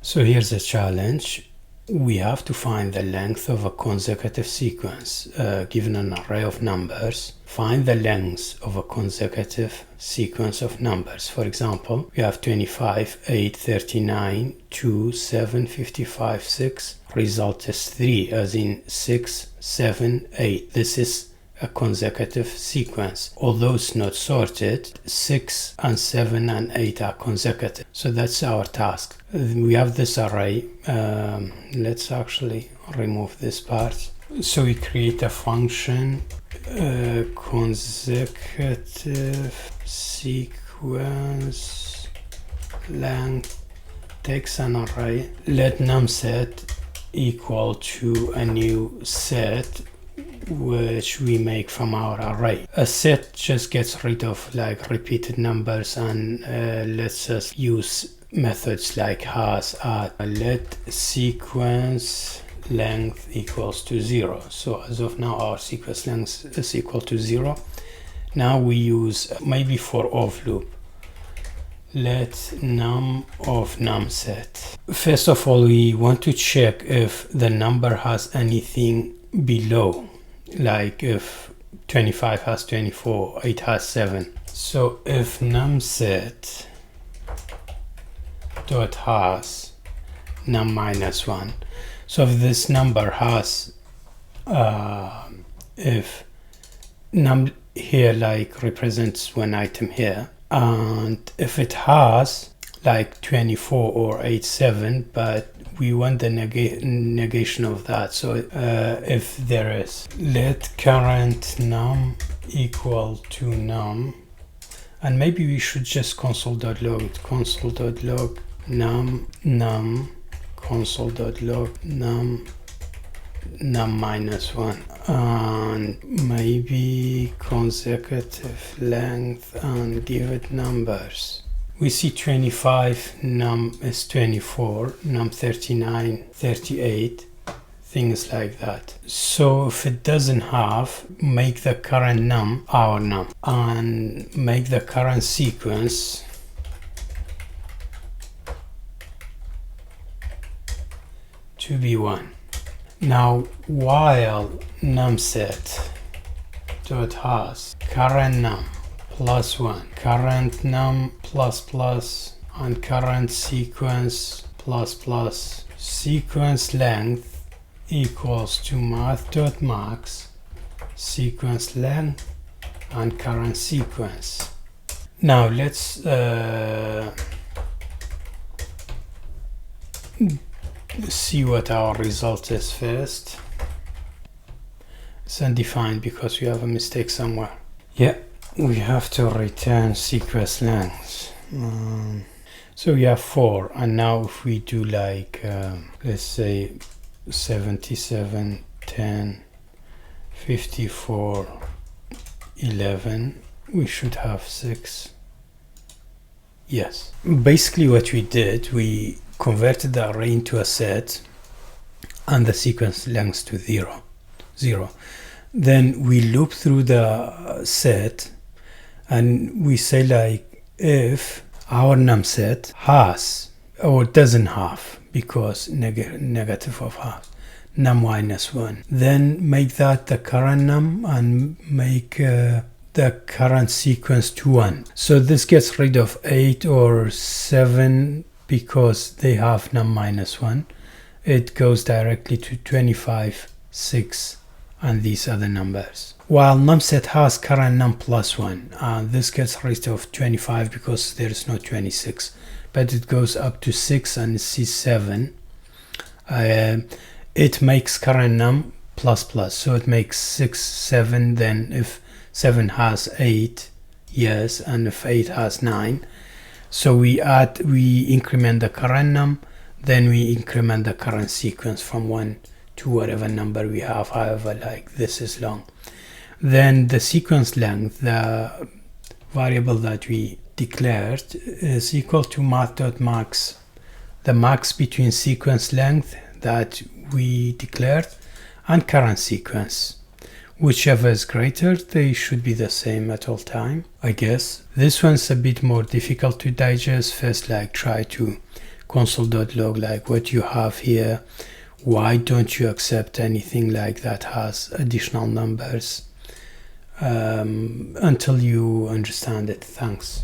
So here's a challenge. We have to find the length of a consecutive sequence. Given an array of numbers, find the length of a consecutive sequence of numbers. For example, we have 25, 8, 39, 2, 7, 55, 6. Result is 3, as in 6, 7, 8. This is a consecutive sequence. Although it's not sorted, 6 and 7 and 8 are consecutive. So that's our task. We have this array. Let's actually remove this part. So we create a function, consecutive sequence length, takes an array, let num set equal to a new set which we make from our array. A set just gets rid of like repeated numbers and lets us use methods like has, add. Let sequence length equals to 0. So as of now our sequence length is equal to 0. Now we use maybe for of loop. Let num of num set. First of all, we want to check if the number has anything below, like if 25 has 24, 8 has 7. So if num set dot has num minus 1, so if this number has if num here like represents one item here, and if it has like 24 or 8, 7, but we want the negation of that. So if there is, let current num equal to num, and maybe we should just console.log it. Console.log num console.log num minus 1, and maybe consecutive length, and give it numbers. We see 25 num is 24, num 39 38, things like that. So if it doesn't have, make the current num our num, and make the current sequence to be 1. Now while num set dot has current num plus 1, current num plus plus, and current sequence plus plus, sequence length equals to math.max sequence length and current sequence. Now let's see what our result is first. It's undefined because we have a mistake somewhere. Yeah, we have to return sequence length. So we have 4, and now if we do like let's say 77 10 54 11, we should have 6. Yes, basically what we did, we converted the array into a set and the sequence length to 0. Then we loop through the set and we say like if our num set has or doesn't have, because negative of half, num minus 1, then make that the current num and make the current sequence to 1. So this gets rid of 8 or 7 because they have num minus 1. It goes directly to 25, 6, and these other numbers. While num set has current num plus 1, this gets rid of 25 because there is no 26, but it goes up to 6 and it sees 7. It makes current num plus plus, so it makes 6, 7. Then if 7 has 8, yes, and if 8 has 9, so we increment the current num, then we increment the current sequence from 1 to whatever number we have, however like this is long. Then the sequence length, the variable that we declared, is equal to math.max, the max between sequence length that we declared and current sequence. Whichever is greater, they should be the same at all time, I guess. This one's a bit more difficult to digest. First, like try to console.log, like what you have here. Why don't you accept anything like that has additional numbers until you understand it. Thanks.